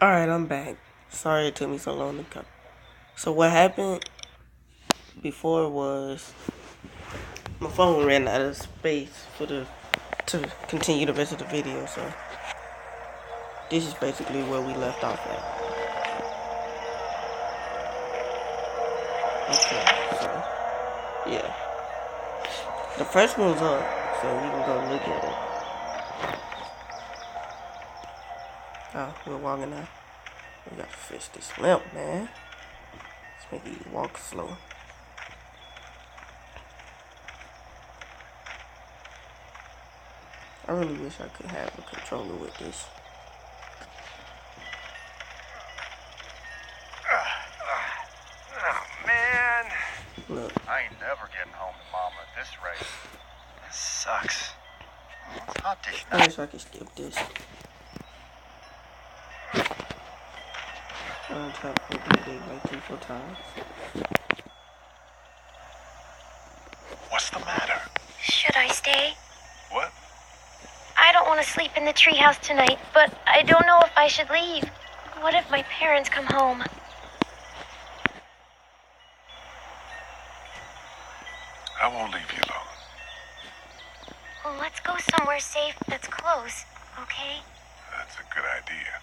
Alright, I'm back. Sorry it took me so long to come. So what happened before was my phone ran out of space to continue the rest of the video, so this is basically where we left off at. Okay, so yeah. The first one's up, so we can go look at it. Oh, we're walking now. We gotta fix this limp, man. Let's make you walk slow. I really wish I could have a controller with this. Oh, man. Look. I ain't never getting home to Mama at this rate. This sucks. It's hot dish I night. wish I could skip this. On top of the day like 3-4 times. What's the matter? Should I stay? What? I don't want to sleep in the treehouse tonight, but I don't know if I should leave. What if my parents come home? I won't leave you alone. Well, let's go somewhere safe that's close, okay? That's a good idea.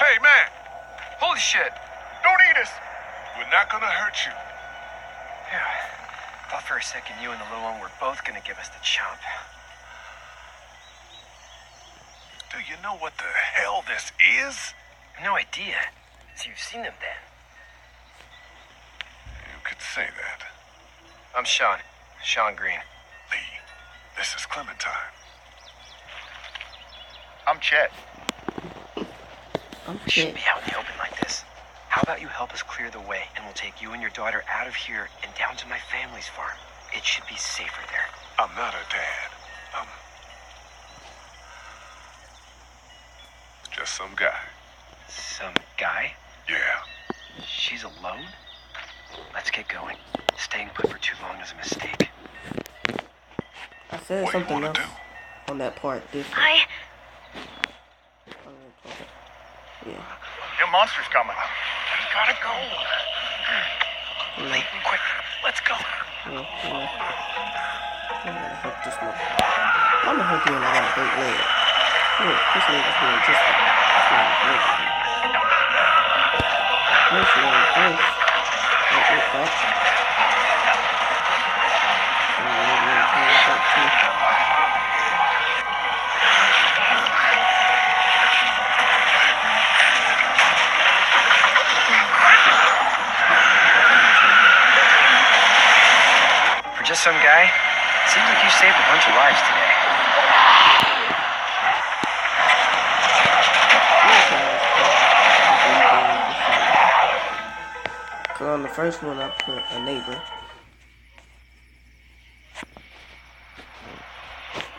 Hey, man! Holy shit! Don't eat us! We're not gonna hurt you. Yeah. Thought for a second you and the little one were both gonna give us the chomp. Do you know what the hell this is? No idea. So you've seen them then? You could say that. I'm Shawn. Shawn Green. Lee, this is Clementine. I'm Chet. We shouldn't be out in the open like this. How about you help us clear the way, and we'll take you and your daughter out of here and down to my family's farm. It should be safer there. I'm not her dad. I'm just some guy. Some guy? Yeah. She's alone? Let's get going. Staying put for too long is a mistake. I said What do you something wanna else do? on that part different. Yeah. Your monster's coming. We gotta go. Lee, quick. Let's go. Yeah. I'm gonna hurt this one. I'm gonna hurt you and I got a great leg. Look, this leg is doing just fine. This leg, this. For just some guy, seems like you saved a bunch of lives today. Cause on the first one I put a neighbor.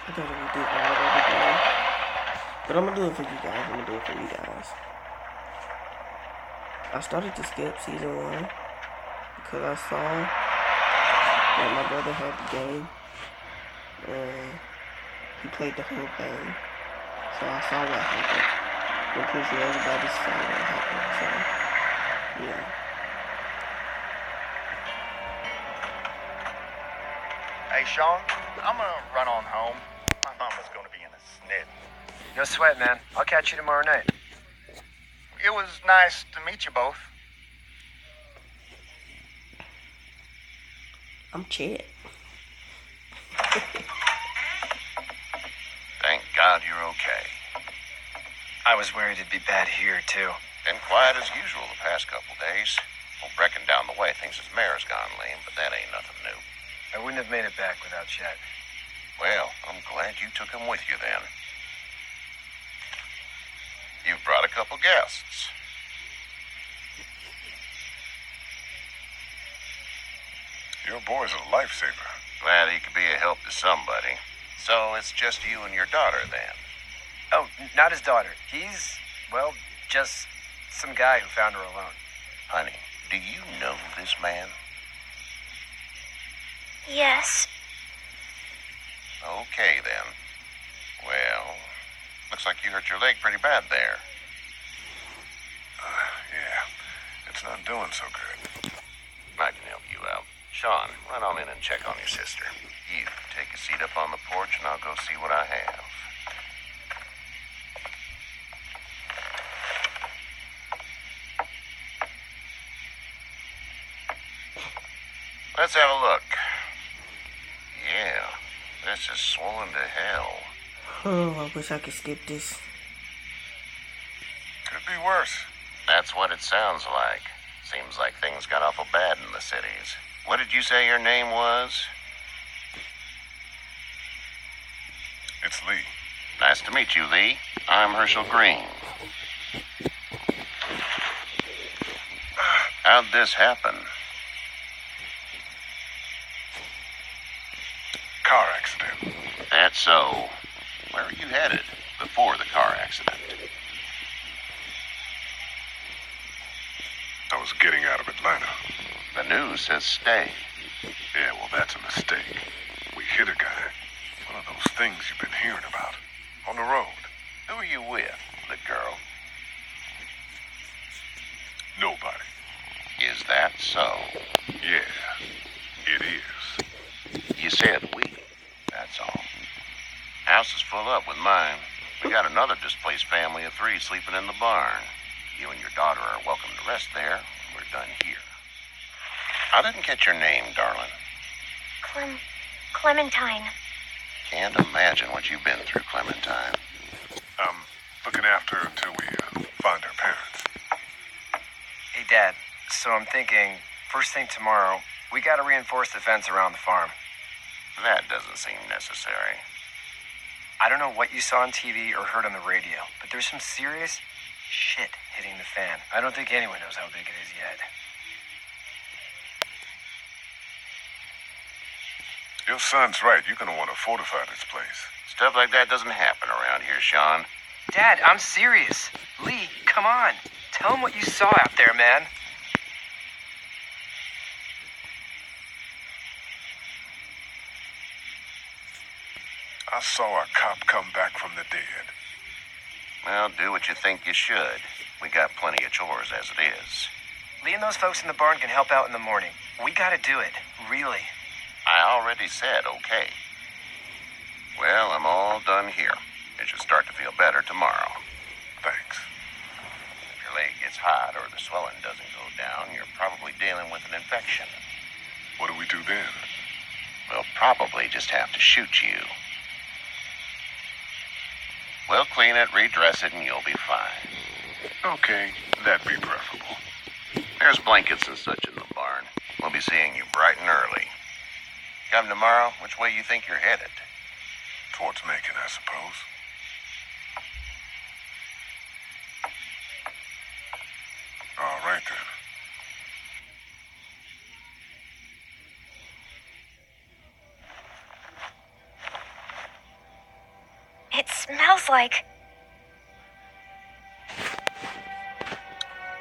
I gotta redo all that again. But I'm gonna do it for you guys. I started to skip season 1 because I saw that my brother had the game and he played the whole thing. So I saw what happened. I'm pretty sure everybody saw what happened. So yeah. Hey, Shawn, I'm gonna run on home. My mama's gonna be in a snit. No sweat, man. I'll catch you tomorrow night. It was nice to meet you both. I'm Chad. Thank God you're okay. I was worried it'd be bad here, too. Been quiet as usual the past couple days. Well, Brecken down the way thinks his mare's gone lame, but that ain't nothing new. I wouldn't have made it back without Chet. Well, I'm glad you took him with you then. You've brought a couple guests. Your boy's a lifesaver. Glad he could be a help to somebody. So it's just you and your daughter then? Oh, not his daughter. He's, well, just some guy who found her alone. Honey, do you know this man? Yes. Okay, then. Well, looks like you hurt your leg pretty bad there. Yeah, it's not doing so good. I can help you out. Shawn, run on in and check on your sister. You take a seat up on the porch and I'll go see what I have. Let's have a look. Yeah, this is swollen to hell. Oh, I wish I could skip this. Could be worse. That's what it sounds like. Seems like things got awful bad in the cities. What did you say your name was? It's Lee. Nice to meet you, Lee. I'm Herschel Green. How'd this happen? Car accident. That's so. Where were you headed before the car accident? I was getting out of Atlanta. The news says stay. Yeah, well, that's a mistake. We hit a guy. One of those things you've been hearing about. On the road. Who are you with? The girl? Nobody. Is that so? Yeah, it is. You said we. That's all. House is full up with mine. We got another displaced family of 3 sleeping in the barn. You and your daughter are welcome to rest there. We're done here. I didn't get your name, darling. Clementine. Can't imagine what you've been through, Clementine. I'm looking after her until we find her parents. Hey, Dad. So I'm thinking, first thing tomorrow, we gotta reinforce the fence around the farm. That doesn't seem necessary. I don't know what you saw on TV or heard on the radio, but there's some serious shit hitting the fan. I don't think anyone knows how big it is yet. Your son's right. You're gonna want to fortify this place. Stuff like that doesn't happen around here, Shawn. Dad, I'm serious. Lee, come on. Tell him what you saw out there, man. I saw a cop come back from the dead. Well, do what you think you should. We got plenty of chores as it is. Lee and those folks in the barn can help out in the morning. We gotta do it. Really. I already said okay. Well, I'm all done here. It should start to feel better tomorrow. Thanks. If your leg gets hot or the swelling doesn't go down, you're probably dealing with an infection. What do we do then? We'll probably just have to shoot you. We'll clean it, redress it, and you'll be fine. Okay, that'd be preferable. There's blankets and such in the barn. We'll be seeing you bright and early. Come tomorrow, which way you think you're headed? Towards Macon, I suppose. All right, then. It smells like...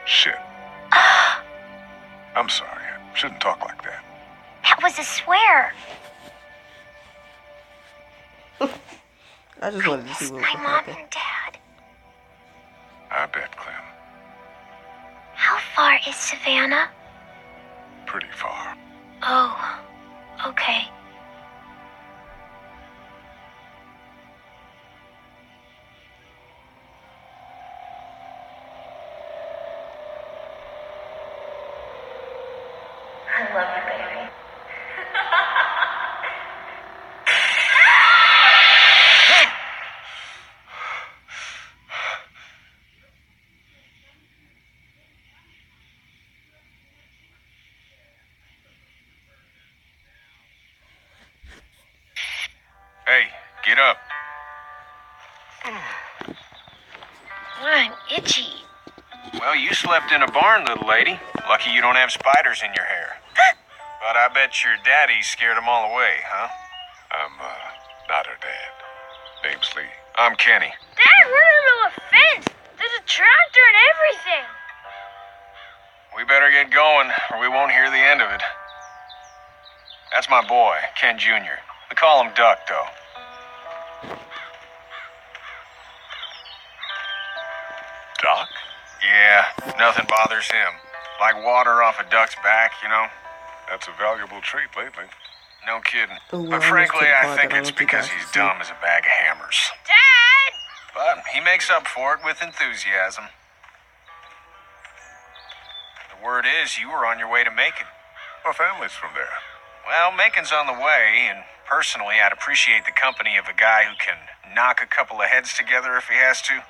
Shit. I'm sorry. I shouldn't talk like that. That was a swear. I just wanted to see Miss what my would mom happen. and dad. I bet, Clem. How far is Savannah? Pretty far. Oh, okay. I love you, baby. Hey, get up. I'm itchy. Well, you slept in a barn, little lady. Lucky you don't have spiders in your hair. But I bet your daddy scared them all away, huh? I'm, not her dad. Name's Lee. I'm Kenny. Dad, we're into a fence. There's a tractor and everything. We better get going, or we won't hear the end of it. That's my boy, Ken Jr. We call him Duck, though. Doc? Yeah, nothing bothers him. Like water off a duck's back, you know? That's a valuable trait lately. No kidding. Oh, But I frankly, missed the I part think that I it's want you because guys to he's see. dumb as a bag of hammers. Dad! But he makes up for it with enthusiasm. The word is you were on your way to Macon. Our family's from there. Well, Macon's on the way, and personally, I'd appreciate the company of a guy who can knock a couple of heads together if he has to.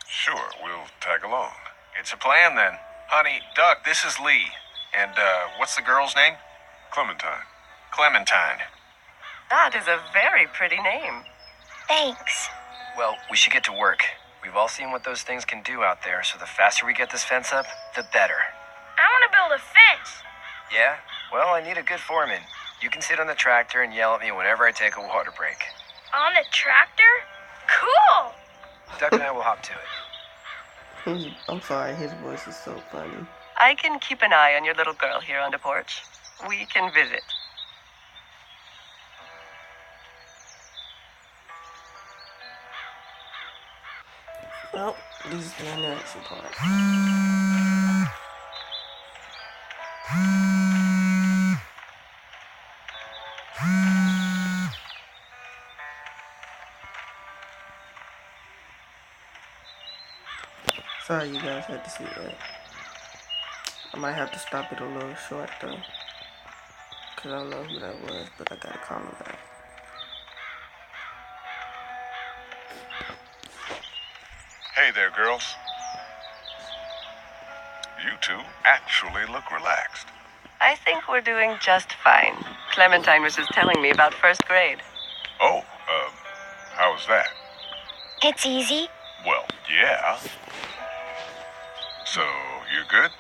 Sure, we'll tag along. It's a plan, then. Honey, Duck, this is Lee. And, what's the girl's name? Clementine. Clementine. That is a very pretty name. Thanks. Well, we should get to work. We've all seen what those things can do out there, so the faster we get this fence up, the better. I want to build a fence. Yeah? Well, I need a good foreman. You can sit on the tractor and yell at me whenever I take a water break. On the tractor? Cool! Duck and I will hop to it. I'm sorry, his voice is so funny. I can keep an eye on your little girl here on the porch. We can visit. Well, this is the interaction part. Sorry you guys had to see that. I might have to stop it a little short though. Cause I don't know who that was, but I gotta call him back. Hey there, girls. You two actually look relaxed. I think we're doing just fine. Clementine was just telling me about first grade. Oh, how was that? It's easy. Well, yeah. So, you're good?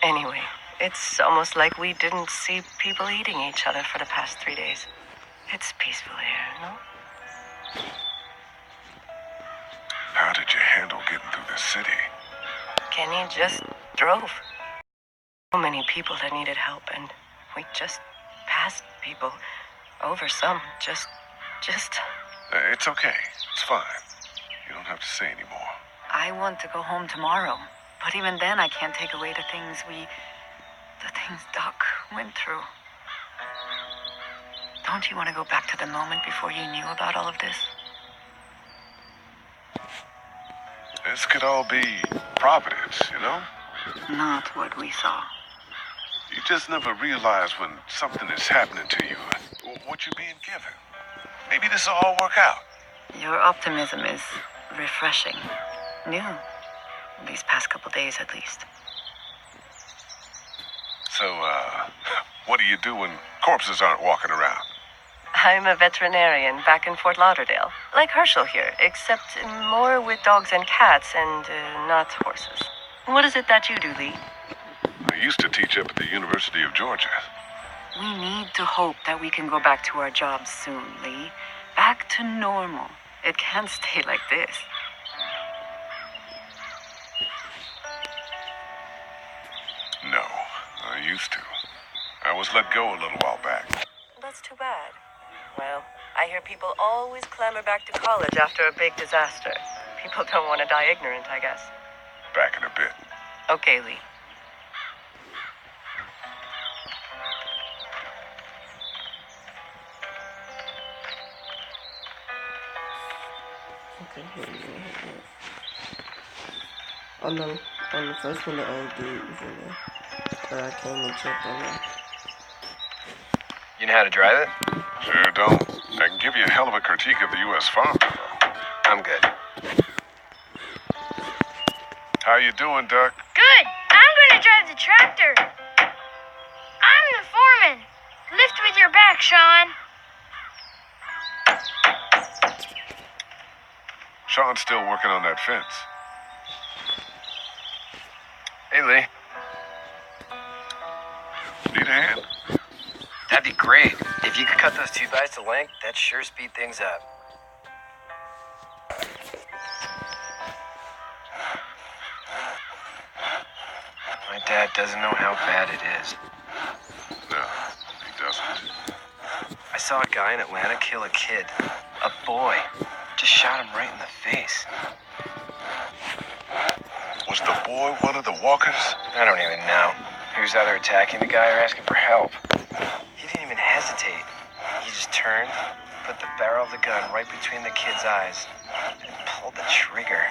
Anyway, it's almost like we didn't see people eating each other for the past 3 days. It's peaceful here, no? How did you handle getting through the city? Kenny just drove. So many people that needed help, and we just passed people over some. Just. It's okay. It's fine. You don't have to say anymore. I want to go home tomorrow. But even then, I can't take away the things Doc went through. Don't you want to go back to the moment before you knew about all of this? This could all be Providence, you know? Not what we saw. You just never realize when something is happening to you, what you're being given. Maybe this will all work out. Your optimism is refreshing. New. These past couple days, at least. So, what do you do when corpses aren't walking around? I'm a veterinarian back in Fort Lauderdale. Like Herschel here, except more with dogs and cats and not horses. What is it that you do, Lee? I used to teach up at the University of Georgia. We need to hope that we can go back to our jobs soon, Lee. Back to normal. It can't stay like this. No, I used to. I was let go a little while back. That's too bad. Well, I hear people always clamor back to college after a big disaster. People don't want to die ignorant, I guess. Back in a bit. Okay, Lee. Okay, here we go. On the first one, the old dude was in there. But I came and checked on him. You know how to drive it? Sure don't. I can give you a hell of a critique of the U.S. Farm Bureau. I'm good. How you doing, Duck? Good. I'm going to drive the tractor. I'm the foreman. Lift with your back, Shawn. Shawn's still working on that fence. Hey, Lee. Need a hand? That'd be great. If you could cut those 2 guys to length, that'd sure speed things up. My dad doesn't know how bad it is. No, he doesn't. I saw a guy in Atlanta kill a kid. A boy. Just shot him right in the face. Was the boy one of the walkers? I don't even know. He was either attacking the guy or asking for help. He didn't even hesitate. He just turned, put the barrel of the gun right between the kid's eyes, and pulled the trigger.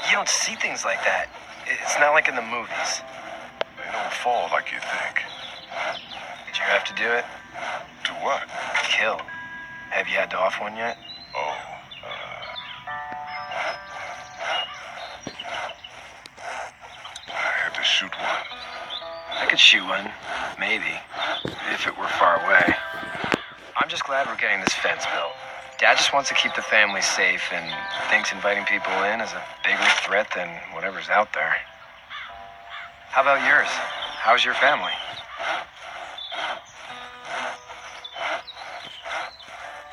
You don't see things like that. It's not like in the movies. They don't fall like you think. Did you have to do it? To what? Kill. Have you had to off one yet? Oh, I had to shoot one. I could shoot one, maybe, if it were far away. I'm just glad we're getting this fence built. Dad just wants to keep the family safe and thinks inviting people in is a bigger threat than whatever's out there. How about yours? How's your family?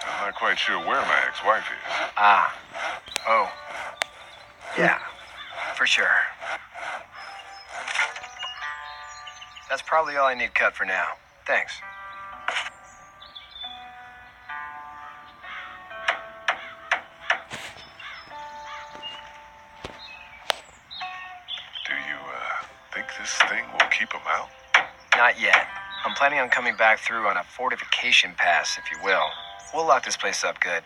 I'm not quite sure where my ex-wife is. Ah. Oh. Yeah, for sure. That's probably all I need cut for now. Thanks. Do you, think this thing will keep him out? Not yet. I'm planning on coming back through on a fortification pass, if you will. We'll lock this place up good.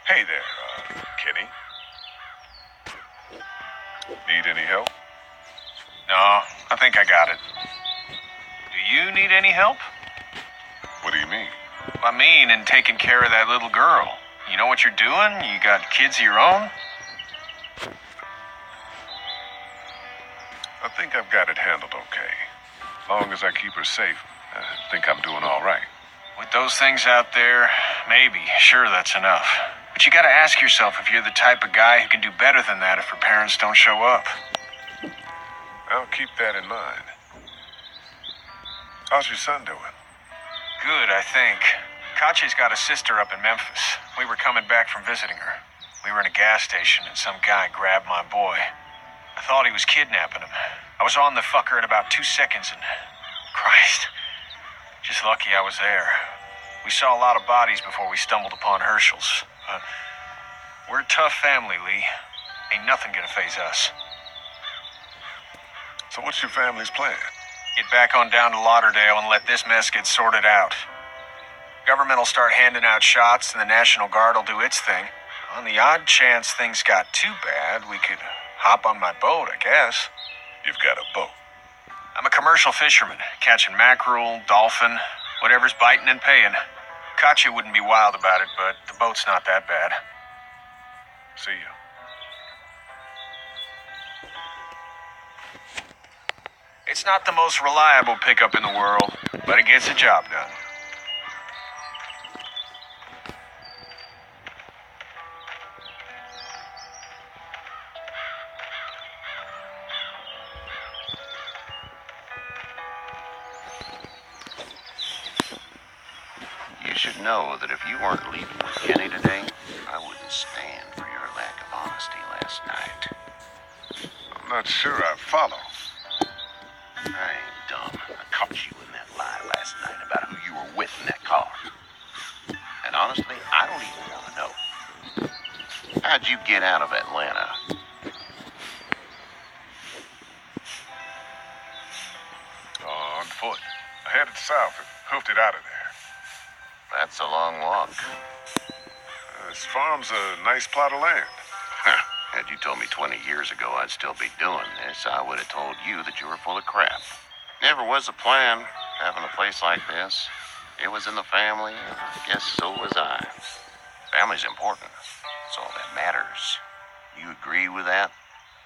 Hey there, Kenny. Need any help? No, I think I got it. Do you need any help? What do you mean? I mean, in taking care of that little girl. You know what you're doing? You got kids of your own? I think I've got it handled okay. As long as I keep her safe, I think I'm doing all right. With those things out there, maybe. Sure, that's enough. But you gotta ask yourself if you're the type of guy who can do better than that if her parents don't show up. I'll keep that in mind. How's your son doing? Good, I think. Kachi's got a sister up in Memphis. We were coming back from visiting her. We were in a gas station and some guy grabbed my boy. I thought he was kidnapping him. I was on the fucker in about 2 seconds and... Christ. Just lucky I was there. We saw a lot of bodies before we stumbled upon Herschel's. We're a tough family, Lee. Ain't nothing gonna faze us. So what's your family's plan? Get back on down to Lauderdale and let this mess get sorted out. Government will start handing out shots and the National Guard will do its thing. On the odd chance things got too bad, we could hop on my boat, I guess. You've got a boat. I'm a commercial fisherman, catching mackerel, dolphin, whatever's biting and paying. Katya wouldn't be wild about it, but the boat's not that bad. See you. It's not the most reliable pickup in the world, but it gets the job done. You should know that if you weren't leaving with Kenny today, I wouldn't stand for your lack of honesty last night. I'm not sure I follow. I ain't dumb. I caught you in that lie last night about who you were with in that car. And honestly, I don't even want to know. How'd you get out of Atlanta? On foot. I headed south and hoofed it out of there. That's a long walk. This farm's a nice plot of land. Had you told me 20 years ago I'd still be doing this, I would have told you that you were full of crap. Never was a plan, having a place like this. It was in the family, and I guess so was I. Family's important. It's all that matters. You agree with that?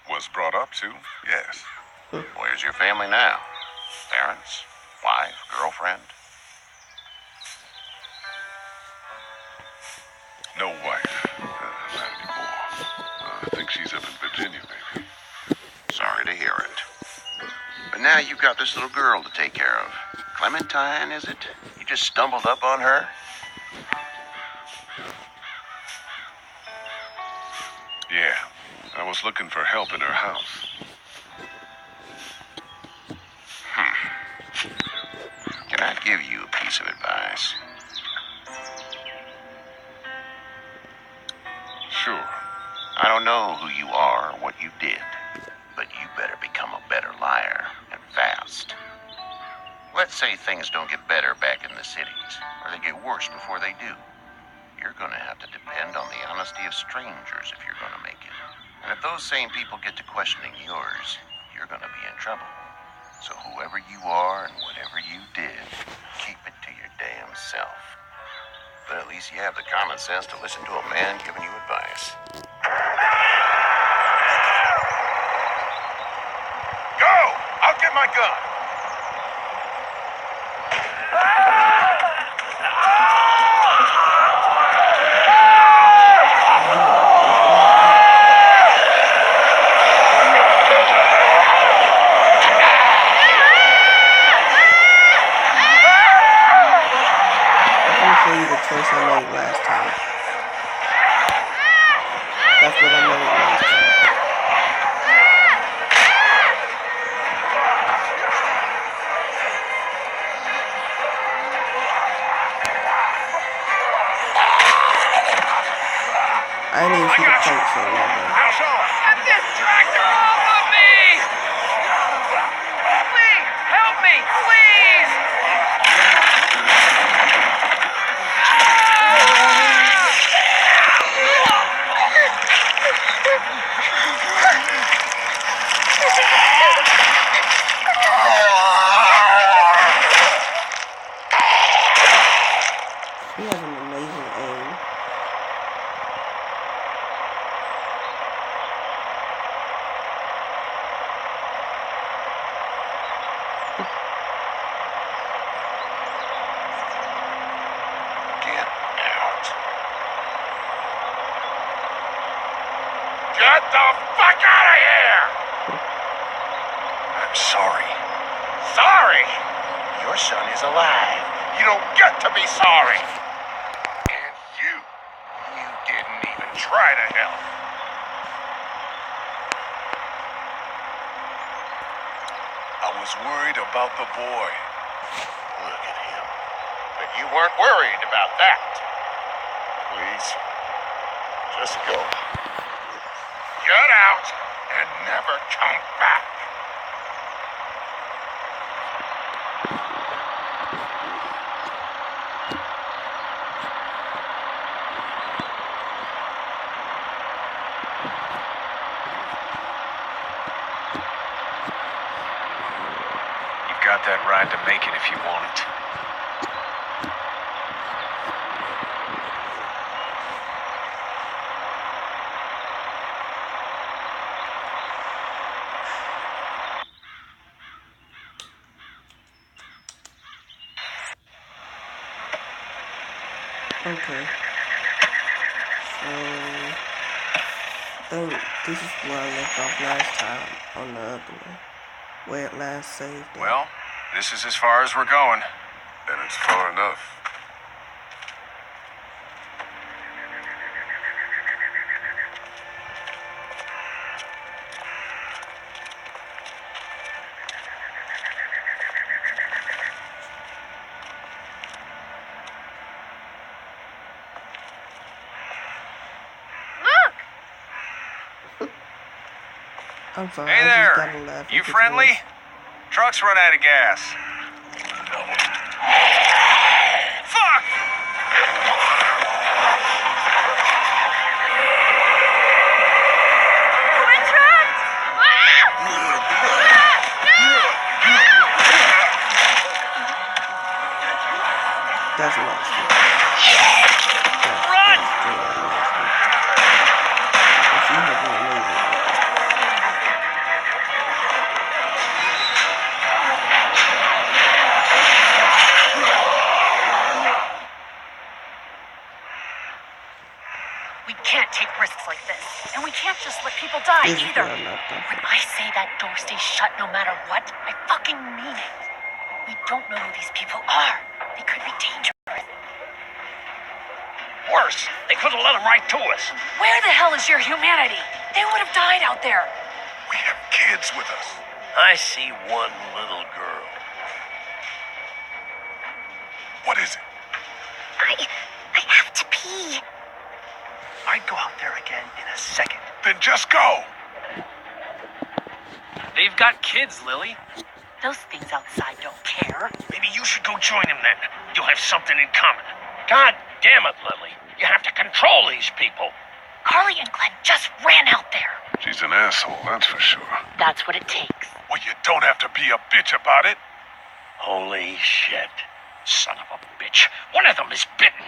Was brought up to, yes. Where's your family now? Parents? Wife? Girlfriend? No wife. Not anymore. think she's up in Virginia, maybe. Sorry to hear it. But now you've got this little girl to take care of. Clementine, is it? You just stumbled up on her? Yeah, I was looking for help in her house. Can I give you a piece of advice? Sure. I don't know who you are or what you did, but you better become a better liar, and fast. Let's say things don't get better back in the cities, or they get worse before they do. You're gonna have to depend on the honesty of strangers if you're gonna make it. And if those same people get to questioning yours, you're gonna be in trouble. So whoever you are and whatever you did, keep it to your damn self. But at least you have the common sense to listen to a man giving you advice. Go! I'll get my gun! Choice I made last time. That's what I made last time. I didn't even see the point so long ago. Get this tractor off of me! Please, help me, please! He has an amazing aim. Get the fuck out of here! I'm sorry. Sorry? Your son is alive. You don't get to be sorry. And you didn't even try to help. I was worried about the boy. Look at him. But you weren't worried about that. Please, just go. Get out and never come back. You've got that ride to make it if you want it. Okay. So, this is where I left off last time on the other one. Where it last saved at. Well, this is as far as we're going. And it's far enough. I'm sorry. Hey I there, just gotta laugh at you this friendly? voice. Truck's run out of gas. Fuck! We're trapped! That's nice. Run! She has an amazing. lie Physically, either. I'm not that When fast. I say that door stays shut no matter what, I fucking mean it. We don't know who these people are. They could be dangerous. Worse, they could have let them right to us. Where the hell is your humanity? They would have died out there. We have kids with us. I see one little girl. What is it? I have to pee. I'd go out there again in a second. Then just go. They've got kids, Lily. Those things outside don't care. Maybe you should go join them then. You'll have something in common. God damn it, Lily. You have to control these people. Carly and Glenn just ran out there. She's an asshole, that's for sure. That's what it takes. Well, you don't have to be a bitch about it. Holy shit. Son of a bitch. One of them is bitten.